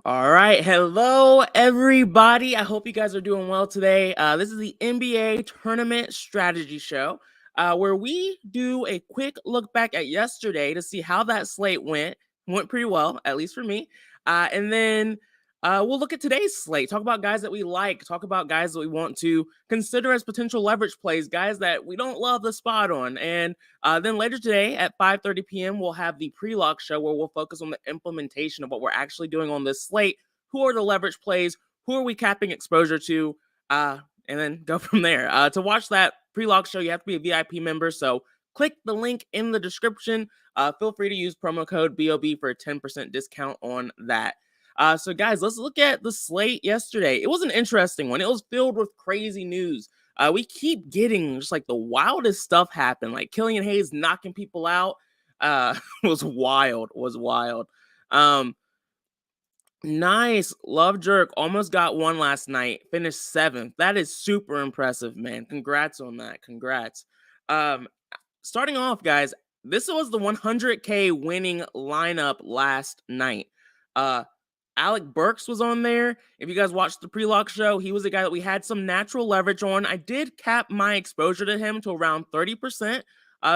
All right. Hello, everybody. I hope you guys are doing well today. This is the NBA Tournament Strategy Show, where we do a quick look back at yesterday to see how that slate went. Went pretty well, at least for me. And then we'll look at today's slate, talk about guys that we like, talk about guys that we want to consider as potential leverage plays, guys that we don't love the spot on. And then later today at 5:30 p.m., we'll have the pre-lock show where we'll focus on the implementation of what we're actually doing on this slate. Who are the leverage plays? Who are we capping exposure to? And then go from there. To watch that pre-lock show, you have to be a VIP member. So click the link in the description. Feel free to use promo code BOB for a 10% discount on that. So guys, let's look at the slate yesterday. It was an interesting one. It was filled with crazy news. We keep getting just like the wildest stuff happen, like Killian Hayes knocking people out. Was wild. Nice. Love Jerk almost got one last night, finished 7th. That is super impressive, man. Congrats on that. Congrats. Starting off, guys, this was the 100K winning lineup last night. Alec Burks was on there. If you guys watched the pre-lock show, he was a guy that we had some natural leverage on. I did cap my exposure to him to around 30%.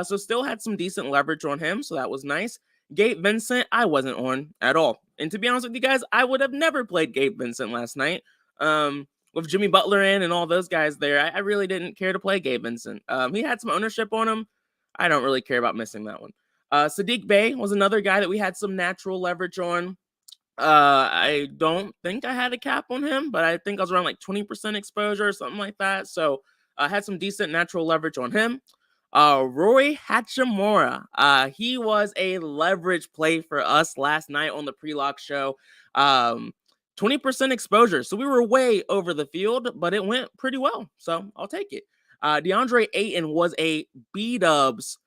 So still had some decent leverage on him. So that was nice. Gabe Vincent, I wasn't on at all. And to be honest with you guys, I would have never played Gabe Vincent last night. With Jimmy Butler in and all those guys there, I really didn't care to play Gabe Vincent. He had some ownership on him. I don't really care about missing that one. Sadiq Bey was another guy that we had some natural leverage on. I don't think I had a cap on him, but I think I was around like 20% exposure or something like that. So I had some decent natural leverage on him. Roy Hachimura, he was a leverage play for us last night on the pre-lock show. 20% exposure. So we were way over the field, but it went pretty well. So I'll take it. DeAndre Ayton was a B-dubs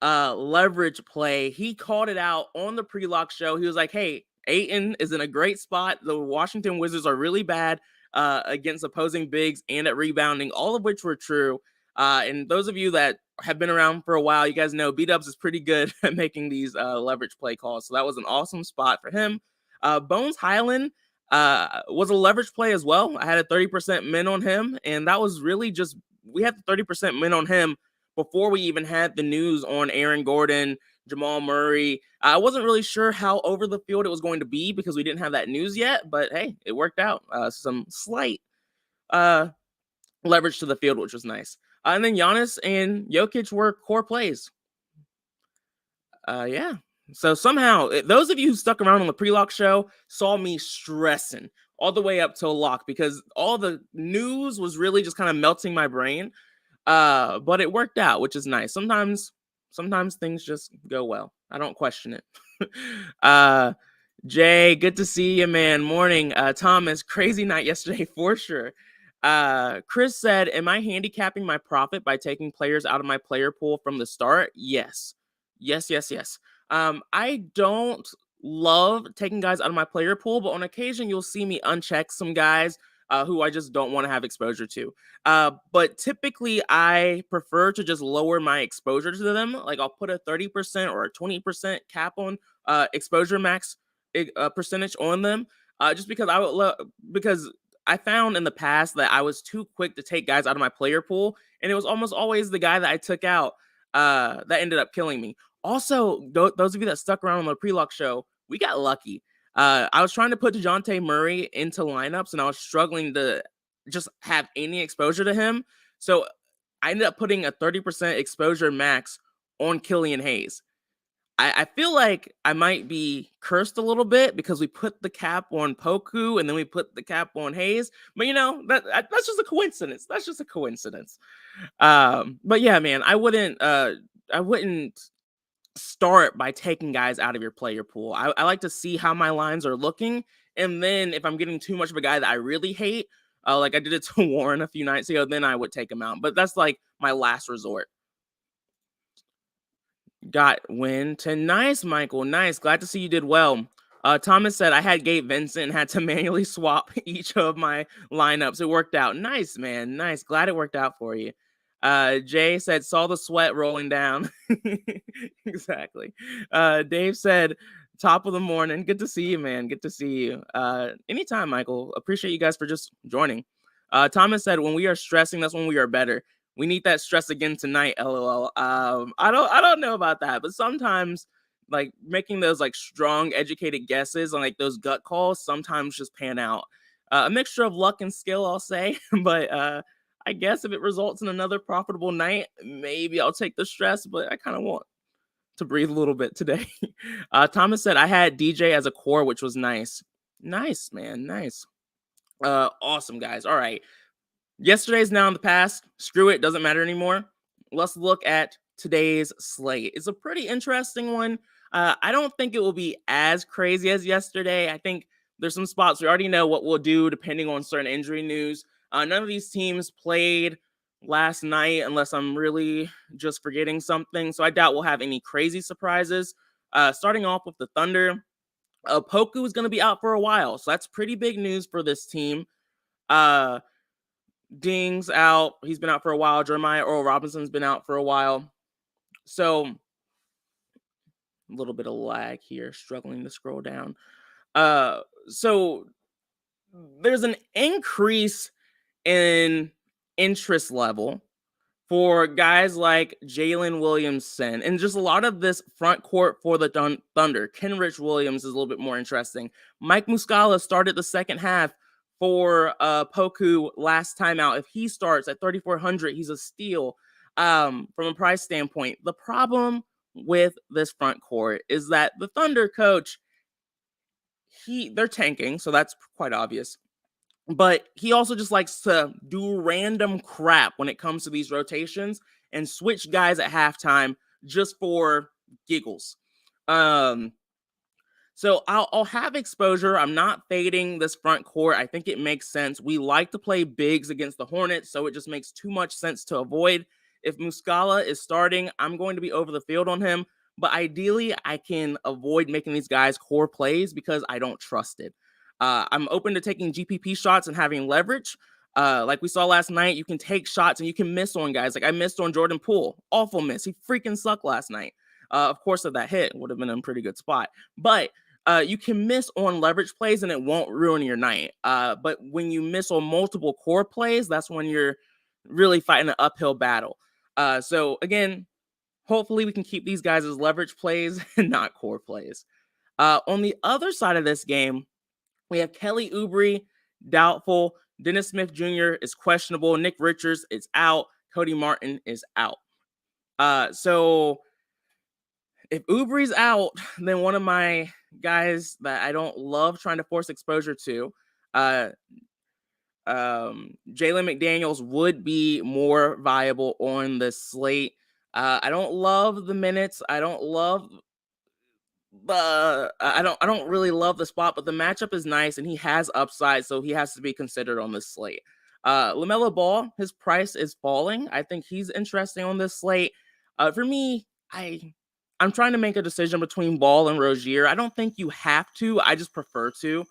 leverage play. He called it out on the pre-lock show. He was like, hey, Ayton is in a great spot. The Washington Wizards are really bad against opposing bigs and at rebounding, all of which were true. And those of you that have been around for a while, you guys know B-dubs is pretty good at making these leverage play calls. So that was an awesome spot for him. Bones Highland was a leverage play as well. I had a 30% min on him, and that was really just, we had the 30% min on him before we even had the news on Aaron Gordon, Jamal Murray. I wasn't really sure how over the field it was going to be because we didn't have that news yet, but hey, it worked out. Some slight leverage to the field, which was nice. And then Giannis and Jokic were core plays. Yeah. So somehow, those of you who stuck around on the pre-lock show saw me stressing all the way up till lock because all the news was really just kind of melting my brain. But it worked out, which is nice. Sometimes things just go well. I don't question it. Jay, good to see you, man. Morning. Thomas, crazy night yesterday for sure. Chris said, am I handicapping my profit by taking players out of my player pool from the start? Yes. I don't love taking guys out of my player pool, but on occasion you'll see me uncheck some guys who I just don't want to have exposure to. But typically I prefer to just lower my exposure to them. Like I'll put a 30% or a 20% cap on exposure max percentage on them. Just because because I found in the past that I was too quick to take guys out of my player pool, and it was almost always the guy that I took out that ended up killing me. Also, those of you that stuck around on the pre-lock show, we got lucky. I was trying to put DeJounte Murray into lineups, and I was struggling to just have any exposure to him. So I ended up putting a 30% exposure max on Killian Hayes. I feel like I might be cursed a little bit because we put the cap on Poku and then we put the cap on Hayes. But that's just a coincidence. That's just a coincidence. But yeah, man, I wouldn't start by taking guys out of your player pool. I like to see how my lines are looking. And then if I'm getting too much of a guy that I really hate, like I did it to Warren a few nights ago, then I would take him out. But that's like my last resort. Got Winton. Nice, Michael. Nice. Glad to see you did well. Thomas said I had Gabe Vincent and had to manually swap each of my lineups. It worked out. Nice, man. Nice. Glad it worked out for you. Jay said, saw the sweat rolling down. Exactly. Dave said, Top of the morning. Good to see you, man. Good to see you. Anytime, Michael. Appreciate you guys for just joining. Thomas said, "When we are stressing, that's when we are better. We need that stress again tonight." LOL. I don't know about that, but sometimes, like making those like strong, educated guesses and like those gut calls, sometimes just pan out. A mixture of luck and skill, I'll say. But I guess if it results in another profitable night, maybe I'll take the stress. But I kind of want to breathe a little bit today. Thomas said, I had DJ as a core, which was nice. Nice, man. Nice. Awesome, guys. All right. Yesterday's now in the past. Screw it. Doesn't matter anymore. Let's look at today's slate. It's a pretty interesting one. I don't think it will be as crazy as yesterday. I think there's some spots we already know what we'll do depending on certain injury news. None of these teams played last night unless I'm really just forgetting something. So I doubt we'll have any crazy surprises. Starting off with the Thunder, Poku is going to be out for a while. So that's pretty big news for this team. Ding's out. He's been out for a while. Jeremiah Earl Robinson's been out for a while. So a little bit of lag here, struggling to scroll down. So there's an increase in interest level for guys like Jalen Williamson and just a lot of this front court for the Thunder. Kenrich Williams is a little bit more interesting. Mike Muscala started the second half for Poku last time out. If he starts at 3,400, he's a steal from a price standpoint. The problem with this front court is that the Thunder coach, they're tanking, so that's quite obvious. But he also just likes to do random crap when it comes to these rotations and switch guys at halftime just for giggles. So I'll have exposure. I'm not fading this front court. I think it makes sense. We like to play bigs against the Hornets, so it just makes too much sense to avoid. If Muscala is starting, I'm going to be over the field on him. But ideally, I can avoid making these guys core plays because I don't trust it. I'm open to taking GPP shots and having leverage. Like we saw last night, you can take shots and you can miss on guys. Like I missed on Jordan Poole. Awful miss. He freaking sucked last night. Of course, if that hit, would have been in a pretty good spot. But you can miss on leverage plays and it won't ruin your night. But when you miss on multiple core plays, that's when you're really fighting an uphill battle. So again, hopefully we can keep these guys as leverage plays and not core plays. On the other side of this game, we have Kelly Oubre, doubtful. Dennis Smith Jr. is questionable. Nick Richards is out. Cody Martin is out. So if Oubre's out, then one of my guys that I don't love trying to force exposure to, Jalen McDaniels would be more viable on the slate. I don't love the minutes. I don't really love the spot, but the matchup is nice and he has upside, so he has to be considered on this slate. LaMelo Ball, his price is falling. I think he's interesting on this slate. For me, I'm trying to make a decision between Ball and Rozier. I don't think you have to. I just prefer to.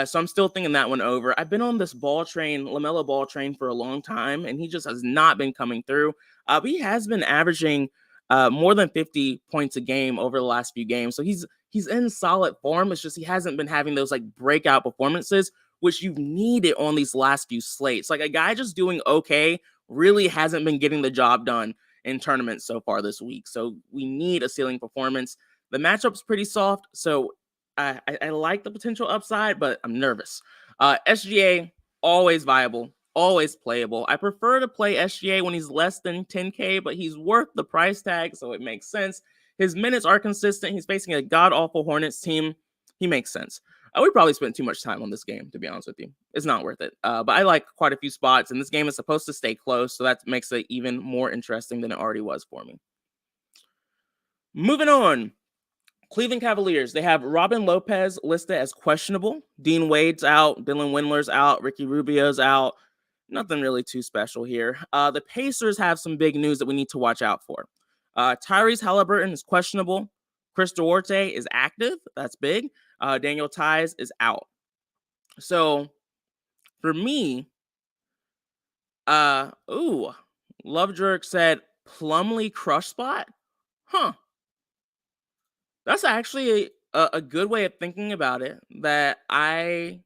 So I'm still thinking that one over. I've been on this LaMelo Ball train for a long time, and he just has not been coming through. But he has been averaging more than 50 points a game over the last few games. So he's in solid form. It's just he hasn't been having those like breakout performances, which you needed on these last few slates. Like a guy just doing okay really hasn't been getting the job done in tournaments so far this week. So we need a ceiling performance. The matchup's pretty soft, so I like the potential upside, but I'm nervous. SGA, always viable, always playable. I prefer to play SGA when he's less than 10K, but he's worth the price tag, so it makes sense. His minutes are consistent. He's facing a god-awful Hornets team. He makes sense. We probably spent too much time on this game, to be honest with you. It's not worth it. But I like quite a few spots, and this game is supposed to stay close, so that makes it even more interesting than it already was for me. Moving on. Cleveland Cavaliers, they have Robin Lopez listed as questionable. Dean Wade's out. Dylan Windler's out. Ricky Rubio's out. Nothing really too special here. The Pacers have some big news that we need to watch out for. Tyrese Halliburton is questionable. Chris Duarte is active. That's big. Daniel Tice is out. So for me, Love Jerk said Plumlee crush spot. Huh. That's actually a good way of thinking about it that I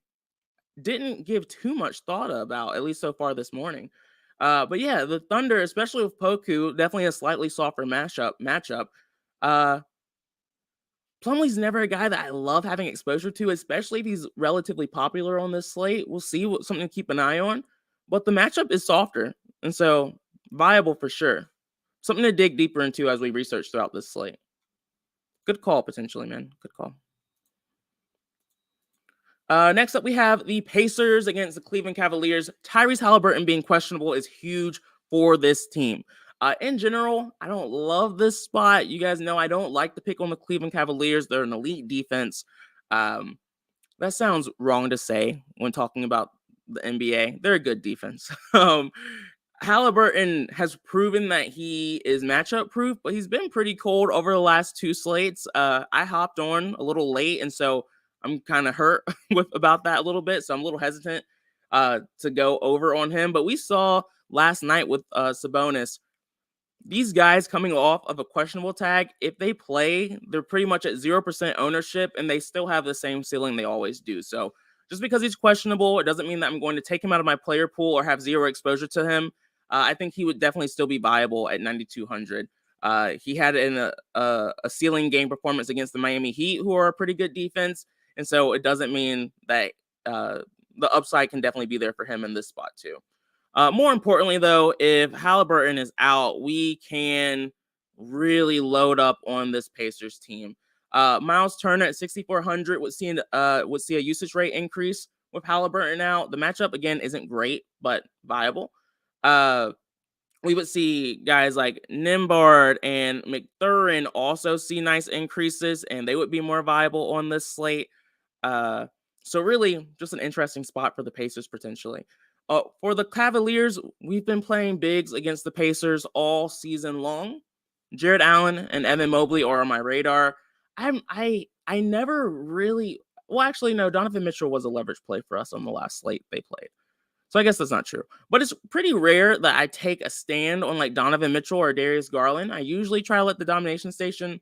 didn't give too much thought about, at least so far this morning. But yeah, the Thunder, especially with Poku, definitely a slightly softer matchup. Uh, Plumlee's never a guy that I love having exposure to, especially if he's relatively popular on this slate. We'll see what something to keep an eye on. But the matchup is softer, and so viable for sure. Something to dig deeper into as we research throughout this slate. Good call, potentially, man. Good call. Next up, we have the Pacers against the Cleveland Cavaliers. Tyrese Halliburton being questionable is huge for this team. In general, I don't love this spot. You guys know I don't like to pick on the Cleveland Cavaliers. They're an elite defense. That sounds wrong to say when talking about the NBA. They're a good defense. Halliburton has proven that he is matchup proof, but he's been pretty cold over the last two slates. I hopped on a little late, and so I'm kind of hurt about that a little bit. So I'm a little hesitant to go over on him. But we saw last night with Sabonis, these guys coming off of a questionable tag, if they play, they're pretty much at 0% ownership, and they still have the same ceiling they always do. So just because he's questionable, it doesn't mean that I'm going to take him out of my player pool or have zero exposure to him. I think he would definitely still be viable at 9,200. He had a ceiling game performance against the Miami Heat, who are a pretty good defense. And so it doesn't mean that the upside can definitely be there for him in this spot too. More importantly, though, if Halliburton is out, we can really load up on this Pacers team. Miles Turner at 6,400 would see a usage rate increase with Halliburton out. The matchup, again, isn't great, but viable. We would see guys like Nimbard and McThurin also see nice increases, and they would be more viable on this slate. So really, just an interesting spot for the Pacers potentially. For the Cavaliers, we've been playing bigs against the Pacers all season long. Jared Allen and Evan Mobley are on my radar. I never really. Well, actually, no. Donovan Mitchell was a leverage play for us on the last slate they played. So I guess that's not true. But it's pretty rare that I take a stand on like Donovan Mitchell or Darius Garland. I usually try to let the domination station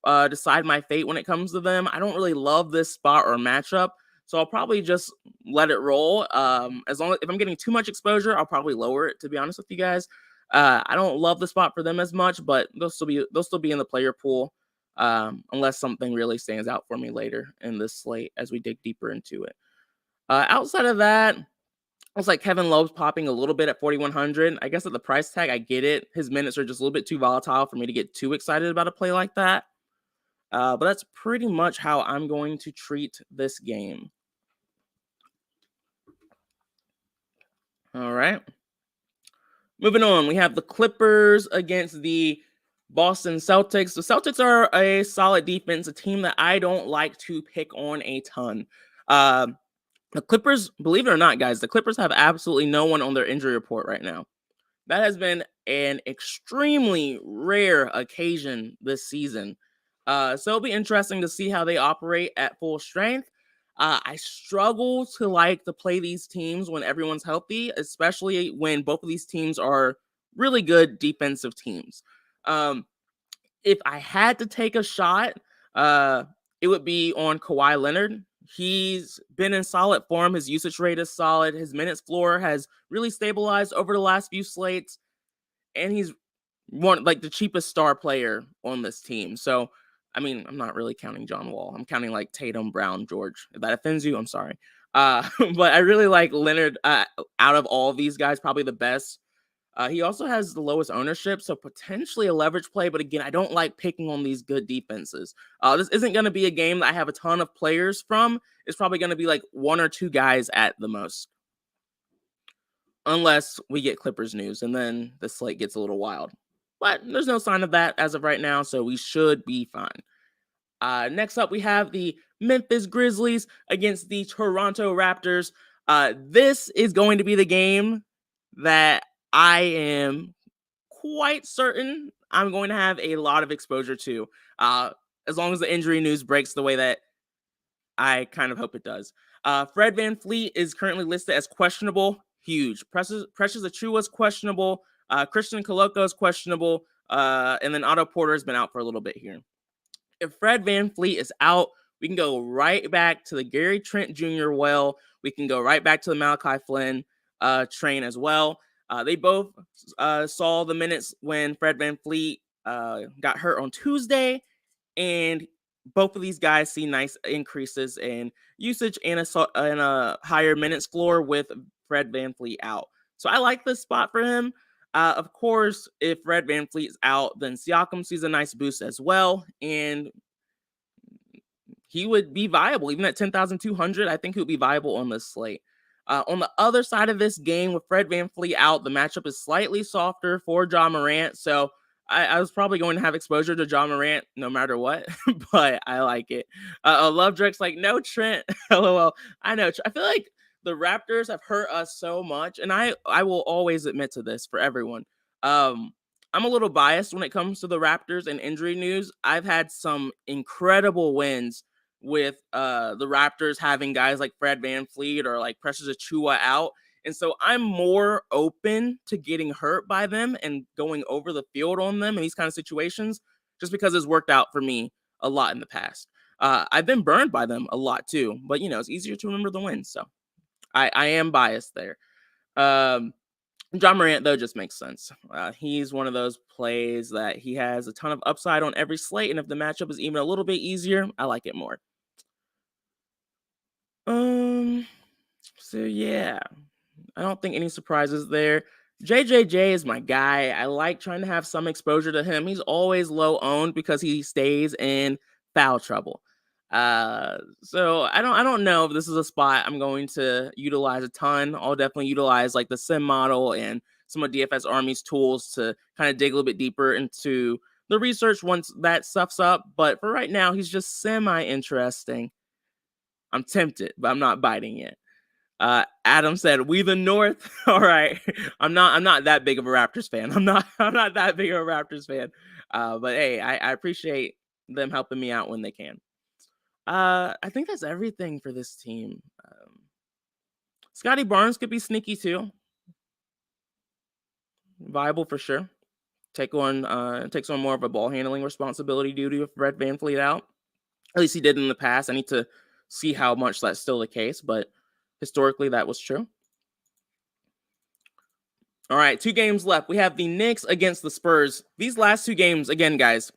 decide my fate when it comes to them. I don't really love this spot or matchup, so I'll probably just let it roll. As long as if I'm getting too much exposure, I'll probably lower it. To be honest with you guys, I don't love the spot for them as much, but they'll still be in the player pool unless something really stands out for me later in this slate as we dig deeper into it. Outside of that, looks like Kevin Love's popping a little bit at 4,100. I guess at the price tag, I get it. His minutes are just a little bit too volatile for me to get too excited about a play like that. But that's pretty much how I'm going to treat this game. All right. Moving on, we have the Clippers against the Boston Celtics. The Celtics are a solid defense, a team that I don't like to pick on a ton. The Clippers, believe it or not, guys, the Clippers have absolutely no one on their injury report right now. That has been an extremely rare occasion this season. So it'll be interesting to see how they operate at full strength. I struggle to like to play these teams when everyone's healthy, especially when both of these teams are really good defensive teams. If I had to take a shot, it would be on Kawhi Leonard. He's been in solid form. His usage rate is solid. His minutes floor has really stabilized over the last few slates. And he's one like the cheapest star player on this team. So, I mean, I'm not really counting John Wall. I'm counting like Tatum, Brown, George. If that offends you, I'm sorry. But I really like Leonard out of all of these guys, probably the best. He also has the lowest ownership, so potentially a leverage play. But again, I don't like picking on these good defenses. This isn't going to be a game that I have a ton of players from. It's probably going to be like one or two guys at the most. Unless we get Clippers news, and then the slate gets a little wild. But there's no sign of that as of right now, so we should be fine. Next up, we have the Memphis Grizzlies against the Toronto Raptors. This is going to be the game that I am quite certain I'm going to have a lot of exposure to, as long as the injury news breaks the way that I kind of hope it does. Fred VanVleet is currently listed as questionable. Huge. Precious Achiuwa is questionable. Christian Koloko is questionable. And then Otto Porter has been out for a little bit here. If Fred VanVleet is out, We can go right back to the Gary Trent Jr. well. We can go right back to the Malachi Flynn train as well. They both saw the minutes when Fred VanVleet got hurt on Tuesday, and both of these guys see nice increases in usage and a higher minutes floor with Fred VanVleet out. So I like this spot for him. Of course, if Fred VanVleet's out, then Siakam sees a nice boost as well, and he would be viable even at 10,200. I think he would be viable on this slate. On the other side of this game, with Fred VanVleet out, the matchup is slightly softer for Ja Morant. So I was probably going to have exposure to Ja Morant no matter what, but I like it. Love Drake's like, no Trent. LOL. I know. I feel like the Raptors have hurt us so much, and I will always admit to this for everyone. I'm a little biased when it comes to the Raptors and injury news. I've had some incredible wins with the Raptors having guys like Fred VanVleet or like Precious Achiuwa out. And so I'm more open to getting hurt by them and going over the field on them in these kind of situations, just because it's worked out for me a lot in the past. I've been burned by them a lot too, but it's easier to remember the wins. So I am biased there. Ja Morant, though, just makes sense. He's one of those plays that he has a ton of upside on every slate, and if the matchup is even a little bit easier, I like it more. So yeah, I don't think any surprises there. JJJ is my guy. I like trying to have some exposure to him. He's always low owned because he stays in foul trouble. So I don't know if this is a spot I'm going to utilize a ton. I'll definitely utilize like the sim model and some of DFS Army's tools to kind of dig a little bit deeper into the research once that stuff's up. But for right now, he's just semi interesting. I'm tempted, but I'm not biting yet. Adam said, "We the North." All right, I'm not that big of a Raptors fan. I'm not that big of a Raptors fan. But hey, I appreciate them helping me out when they can. I think that's everything for this team. Scotty Barnes could be sneaky too. Viable for sure. Takes on more of a ball handling responsibility due to Fred VanVleet out. At least he did in the past. I need to see how much that's still the case, but historically that was true. All right, 2 games left. We have the Knicks against the Spurs. These last 2 games, again, guys,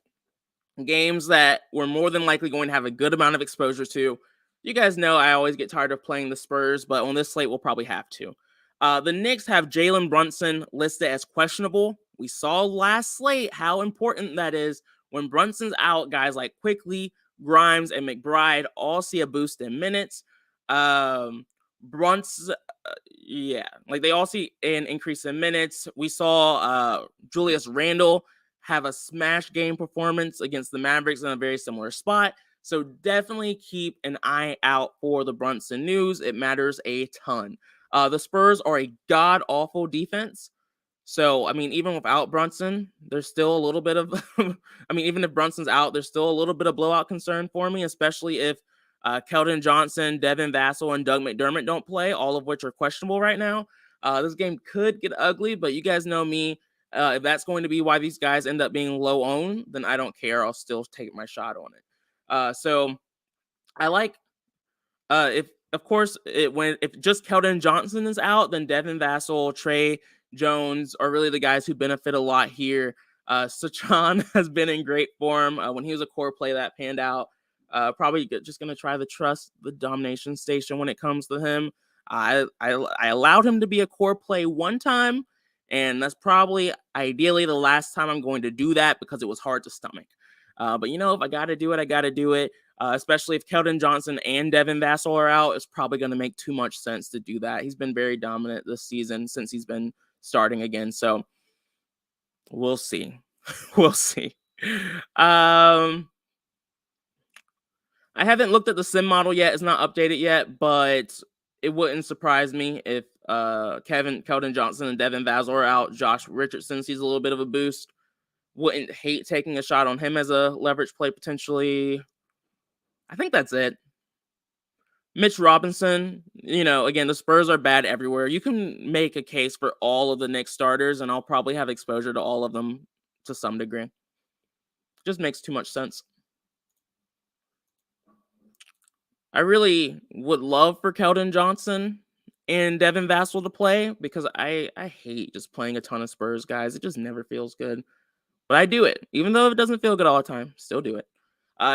games that we're more than likely going to have a good amount of exposure to. You guys know I always get tired of playing the Spurs, but on this slate, we'll probably have to. The Knicks have Jalen Brunson listed as questionable. We saw last slate how important that is. When Brunson's out, guys like Quickly, Grimes, and McBride all see a boost in minutes. Brunson, yeah, like they all see an increase in minutes. We saw Julius Randle have a smash game performance against the Mavericks in a very similar spot. So definitely keep an eye out for the Brunson news. It matters a ton. The Spurs are a god-awful defense. So, I mean, even without Brunson, there's still a little bit of, even if Brunson's out, there's still a little bit of blowout concern for me, especially if Keldon Johnson, Devin Vassell, and Doug McDermott don't play, all of which are questionable right now. This game could get ugly, but you guys know me. If that's going to be why these guys end up being low owned, then I don't care. I'll still take my shot on it. So I like if just Keldon Johnson is out, then Devin Vassell, Trey Jones are really the guys who benefit a lot here. Sachan has been in great form. When he was a core play that panned out. Probably just going to try to trust the domination station when it comes to him. I allowed him to be a core play one time, and that's probably ideally the last time I'm going to do that because it was hard to stomach. But if I got to do it, I got to do it. Especially if Keldon Johnson and Devin Vassell are out, it's probably going to make too much sense to do that. He's been very dominant this season since he's been starting again. So we'll see. We'll see. I haven't looked at the sim model yet. It's not updated yet, but it wouldn't surprise me if Keldon Johnson and Devin Vassell are out. Josh Richardson sees a little bit of a boost. Wouldn't hate taking a shot on him as a leverage play potentially. I think that's it. Mitch Robinson, again, the Spurs are bad everywhere. You can make a case for all of the Knicks starters, and I'll probably have exposure to all of them to some degree. Just makes too much sense. I really would love for Keldon Johnson and Devin Vassell to play because I hate just playing a ton of Spurs guys. It just never feels good. But I do it, even though it doesn't feel good all the time. Still do it.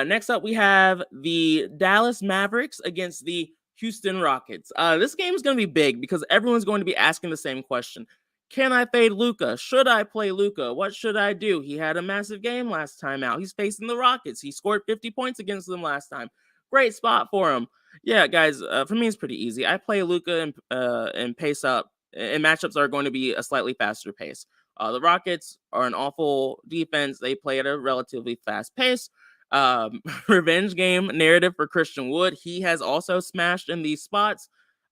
Next up, we have the Dallas Mavericks against the Houston Rockets. This game is going to be big because everyone's going to be asking the same question. Can I fade Luka? Should I play Luka? What should I do? He had a massive game last time out. He's facing the Rockets. He scored 50 points against them last time. Great spot for him. Yeah, guys, for me, it's pretty easy. I play Luka and pace up, and matchups are going to be a slightly faster pace. The Rockets are an awful defense. They play at a relatively fast pace. Revenge game narrative for Christian Wood. He has also smashed in these spots.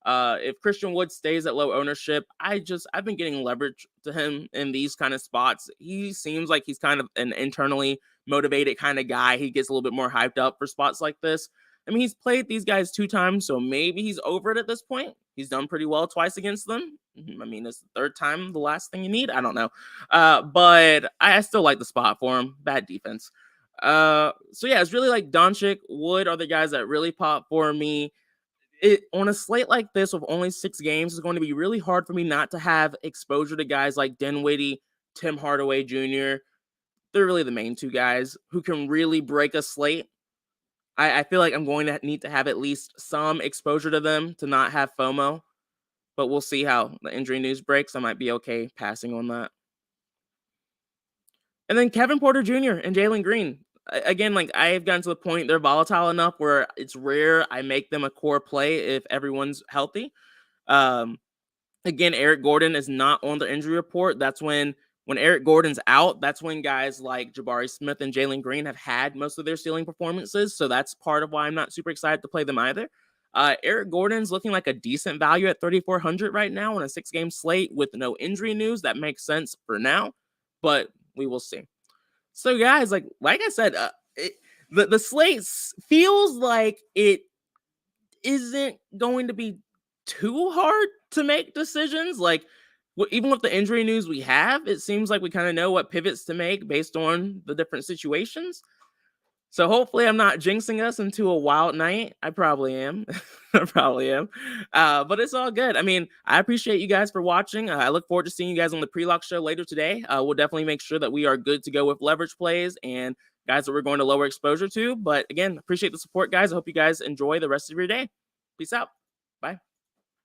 If Christian Wood stays at low ownership, I've been getting leverage to him in these kind of spots. He seems like he's kind of an internally motivated kind of guy. He gets a little bit more hyped up for spots like this. I mean, he's played these guys 2 times, so maybe he's over it at this point. He's done pretty well twice against them. I mean, it's the 3rd time the last thing you need. I don't know. But I still like the spot for him. Bad defense. So yeah, it's really like Doncic, Wood are the guys that really pop for me. On a slate like this with only 6 games, it's going to be really hard for me not to have exposure to guys like Dinwiddie, Tim Hardaway Jr. They're really the main 2 guys who can really break a slate. I feel like I'm going to need to have at least some exposure to them to not have FOMO, but we'll see how the injury news breaks. I might be okay passing on that. And then Kevin Porter Jr. and Jalen Green. Again, like I've gotten to the point they're volatile enough where it's rare I make them a core play if everyone's healthy. Again, Eric Gordon is not on the injury report. That's when Eric Gordon's out, that's when guys like Jabari Smith and Jalen Green have had most of their ceiling performances. So that's part of why I'm not super excited to play them either. Eric Gordon's looking like a decent value at 3,400 right now on a 6-game slate with no injury news. That makes sense for now, but we will see. So guys, like I said, the slate feels like it isn't going to be too hard to make decisions. Like even with the injury news we have, it seems like we kind of know what pivots to make based on the different situations. So hopefully I'm not jinxing us into a wild night. I probably am. I probably am. But it's all good. I mean, I appreciate you guys for watching. I look forward to seeing you guys on the pre-lock show later today. We'll definitely make sure that we are good to go with leverage plays and guys that we're going to lower exposure to. But again, appreciate the support, guys. I hope you guys enjoy the rest of your day. Peace out.